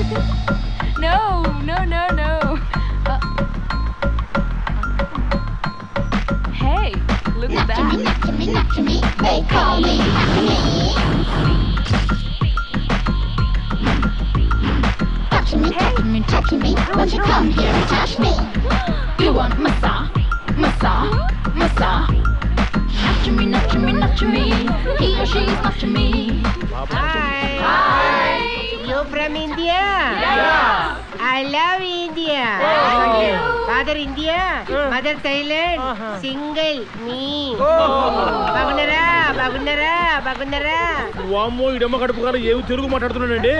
No, no, no, no. Hey, look at that. Not to me, they call me not to me. Touch me, touch me, touch me, won't you come here and touch me? You want massage, massage, massage. Not to me, not to me, not to me, he or she is not to me. Hi. Hi. You from India? Yes. I love India. Father India, mother Thailand, single me. బాగున్నారా బాగున్నారా బాగున్నారా? వామ్మో ఇడమ్మ కడుపు కాలం ఏమి Telugu మాట్లాడుతున్నాడండి.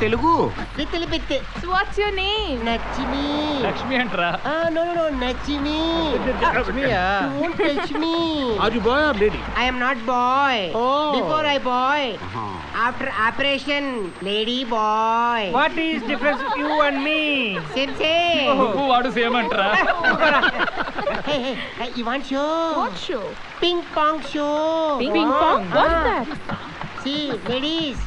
Telugu పిత్తిలి పిత్తి. So what's your name? నచ్చిమి. Lakshmi అంటరా? No, నచ్చిమి. Don't touch me. Are you boy or lady? I am not boy. Before I boy. After operation, lady boy. What is difference you and me? Same. నువ్వు వాడు same అంటరా? Hey, you want show? What show? Ping pong show. Ping pong? What's that? See, ladies,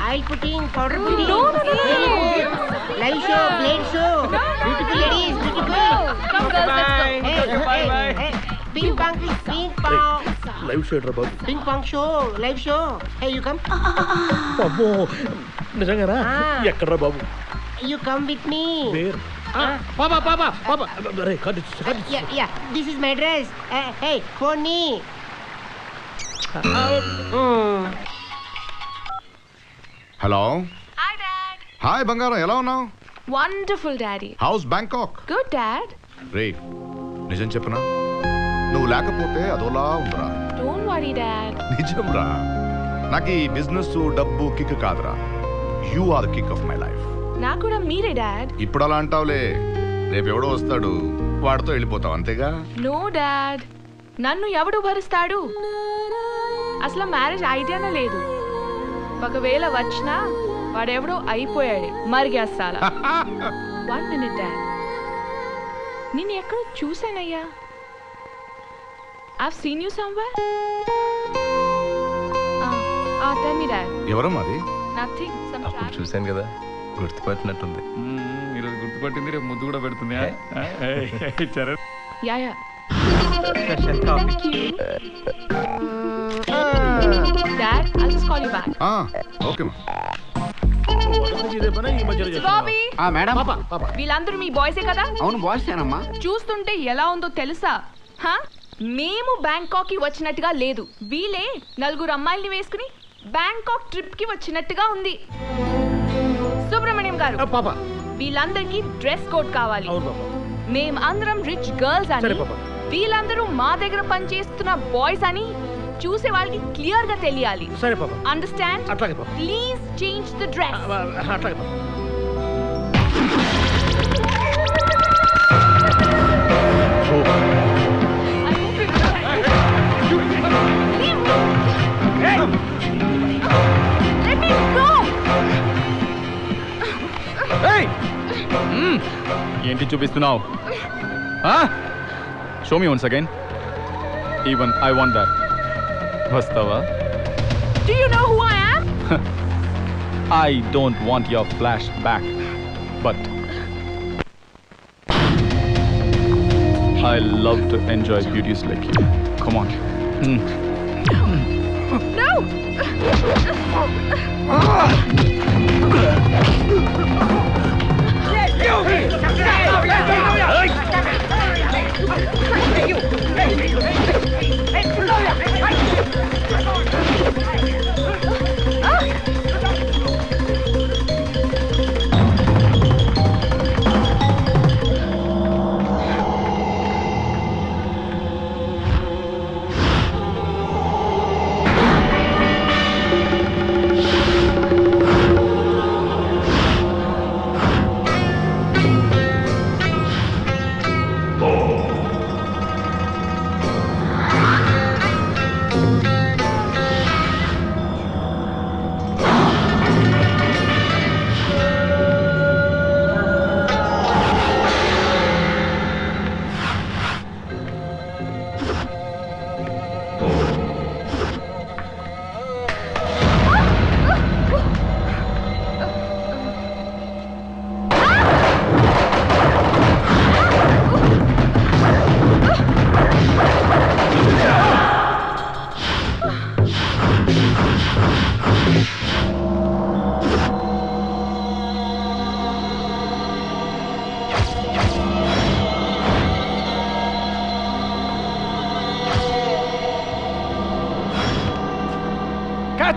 I'll put in powder pudding. No. Very good. Live show, blade show. Beautiful ladies, beautiful. Come girls, let's go. Hey. Ping pong. Live show రా బాబు. Ping pong show, live show. Hey, you come. అబ్బో నిజంగానా? ఎక్కడ్రా బాబు? You come with me. Where? పాపా అరే cut. Yeah. This is my dress. Hey, phone me. Hello. Hi, Dad. Hi బంగారం, ఎలా ఉన్నావు? Wonderful, Daddy. How's Bangkok? Good, Dad. రే నిజం చెప్పనా, నువ్వు లేకపోతే అదోలా ఉందిరా. Don't worry, Dad. నిజం రా, నాకు ఈ బిజినెస్ డబ్బు కిక్ కాదురా. You are the kick of my life. నాకు కూడా మీరే, Dad. ఇప్పుడు అలా అంటావులే, రేపు ఎవడో వస్తాడు, వాడితో వెళ్ళిపోతావు అంతేగా. No, Dad. నన్ను ఎవడు భరిస్తాడు? అసలు మ్యారేజ్ ఐడియానే లేదు. ఒకవేళ వచ్చినా వాడెవడో అయిపోయాడు, మరిగేస్తాలా. 1 minute, Dad. నేను ఎక్కడో చూసానయ్యా. I've seen you somewhere. Tell me, Dad. ఎవరమ్మా అది? Nothing. Some travel. చూశాను కదా, గుర్తుపట్టినట్టుంది. ఈరోజు గుర్తుపట్టింది, రేపు ముద్దు కూడా పెడుతుంది. Yeah. Dad, I'll just call you back. Okay మా. Bobby. మేడం. వీళ్ళందరూ మీ బాయ్సే కదా? అవును బాయ్సేనమ్మా. చూస్తుంటే ఎలా ఉందో తెలుసా? మేము బ్యాంకాక్ కి వచ్చినట్టుగా లేదు. వీళ్ళే 4 అమ్మాయిల్ని వేసుకుని బ్యాంకాక్ ట్రిప్ కి వచ్చినట్టుగా ఉంది. సుబ్రహ్మణ్యం గారు, వీళ్ళందరికీ డ్రెస్ కోడ్ కావాలి. మేం అందరం రిచ్ గర్ల్స్ అని, వీళ్ళందరూ మా దగ్గర పనిచేస్తున్న బాయ్స్ అని చూసే వాళ్ళకి క్లియర్ గా తెలియాలి. Understand? Please change the dress. ఏంటి చూపిస్తున్నావు? Show me once again. Even I want that. వస్తావా? Do you know who I am? I don't want your flashback, but I love to enjoy beauties like you. Come on. No!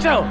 వచ్చావు.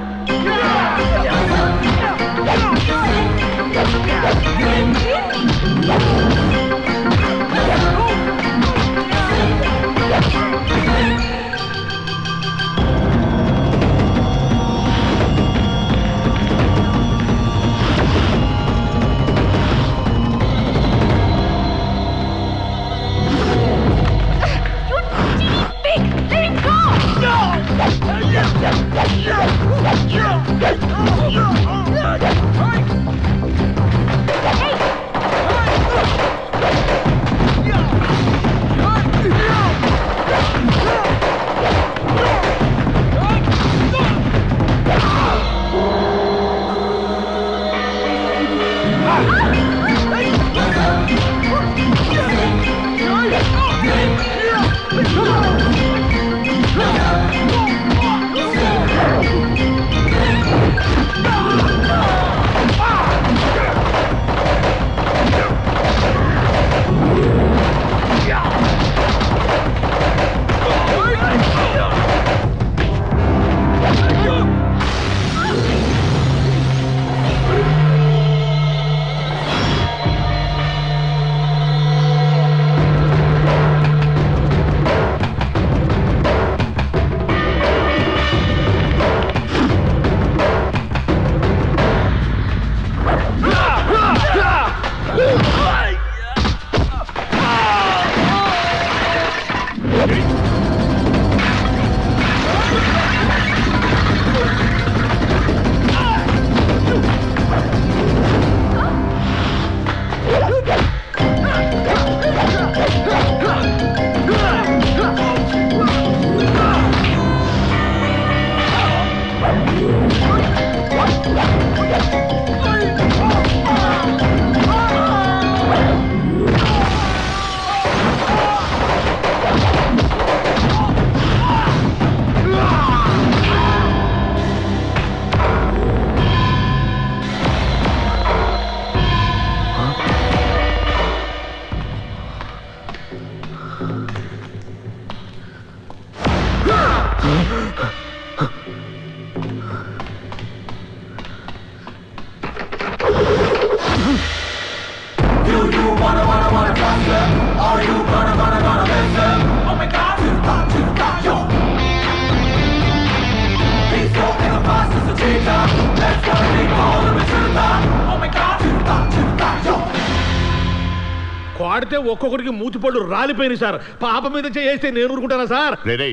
వాడితే ఒక్కొక్కడికి మూతిపళ్ళు రాలిపోయినాయి sir. పాప మీద చేస్తే నేను ఊరుకుంటానా sir? రే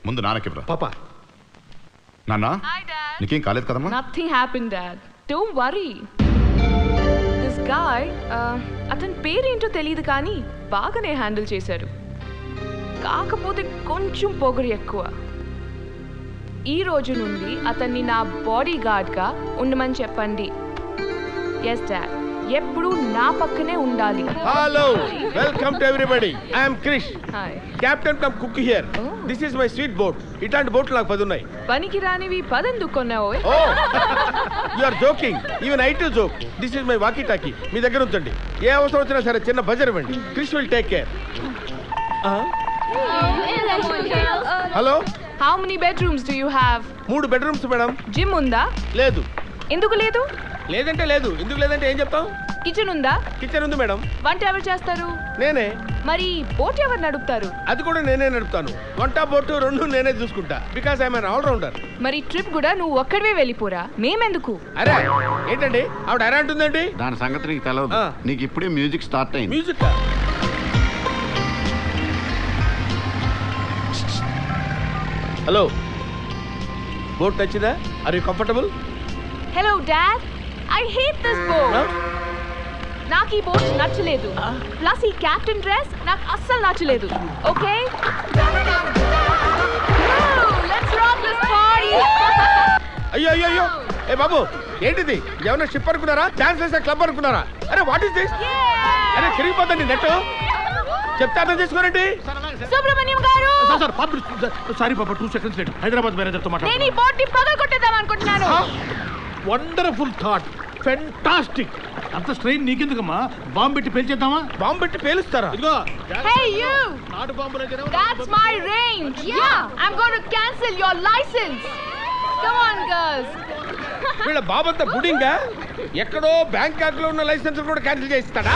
ముందు నాన్నకి పాప నాన్న నీకేం కాలేదు కదమ్మా? Nothing happened, Dad. Don't worry. This guy, అతని పేరేంటో తెలియదు కానీ బాగానే హ్యాండిల్ చేశారు. కాకపోతే కొంచెం పొగరు ఎక్కువ. ఈ రోజు నుండి అతన్ని నా బాడీ గార్డ్గా ఉండమని చెప్పండి. ఎస్ డాడ్, ఎప్పుడు నా పక్కనే ఉండాలి. Hello, welcome to everybody. I am Krish, hi captain come cook here. This is my sweet boat. ఇట్లాంటి బోట్లు నాకు 10 ఉన్నాయి. పనికి రానివి 10 ఎందుకు కొన్నావు? Oh you are joking. Even I too joke. This is my walkie talkie. మీ దగ్గర ఉంచండి. ఏ అవసరం వచ్చినా సరే చిన్న బజర్ ఇవ్వండి. Krish will take care. Hello, how many bedrooms do you have? 3 bedrooms madam. Gym ఉందా? లేదు. ఎందుకు లేదు? లేదంటే లేదు, ఎందుకు లేదంటే ఏం చెప్తాం? కిచెన్ ఉందా? కిచెన్ ఉంది మేడం. వంట ఎవరు చేస్తారు? నేనే. మరి బోట్ ఎవరు నడుపుతారు? అది కూడా నేనే నడుపుతాను. వంట బోటు 2 నేనే చూసుకుంటా. Because I am an all-rounder. మరి ట్రిప్ కూడా నువ్వు ఒక్కడివే వెళ్ళిపోరా, మేమెందుకు? అరే ఏంటండి ఆవిడ అరే అంటుందండి? దాని సంగతి నీకు తెలియదు. నీకు ఇప్పుడే మ్యూజిక్ స్టార్ట్ అయింది. మ్యూజిక్. హలో, బోట్ నచ్చిందా? Are you comfortable? Hello dad, I hate this boat. నాకు ఈ బోట్ నచ్చలేదు. ప్లస్ ఈ కెప్టెన్ డ్రెస్ నాకు అస్సలు నచ్చలేదు. Okay, let's rock this party. అయ్యో అయ్యో అయ్యో, ఏ బాబు ఏంటిది? ఏమన్నా షిప్ అనుకున్నారా? డాన్స్ చేసే క్లబ్ అనుకున్నారా? అరే వాట్ ఇస్ దిస్? అరే తిరిగిపోతండి నెట్. చెప్తే అర్థం చేసుకోరండి. సుబ్రహ్మణ్యం గారు, సారీ పాప, 2 seconds లేట్. హైదరాబాద్ మేనేజర్తో నేను ఈ బోట్ ని పగలగొట్టేద్దాం అనుకుంటున్నాను. Wonderful thought, fantastic. అంత స్ట్రెయిన్ నీకెందుకమ్మా? బాంబు పెట్టి పేల్చేద్దామా? బాంబు పెట్టి పేలుస్తారా? ఇదిగో Hey you, నాటు బాంబులు. that's my range. Yeah, I'm going to cancel your license. Come on, girls. వీళ్ళ బాబంతా బుడింగా ఎక్కడో బ్యాంకాక్ లో ఉన్న లైసెన్స్ కూడా క్యాన్సిల్ చేస్తాడా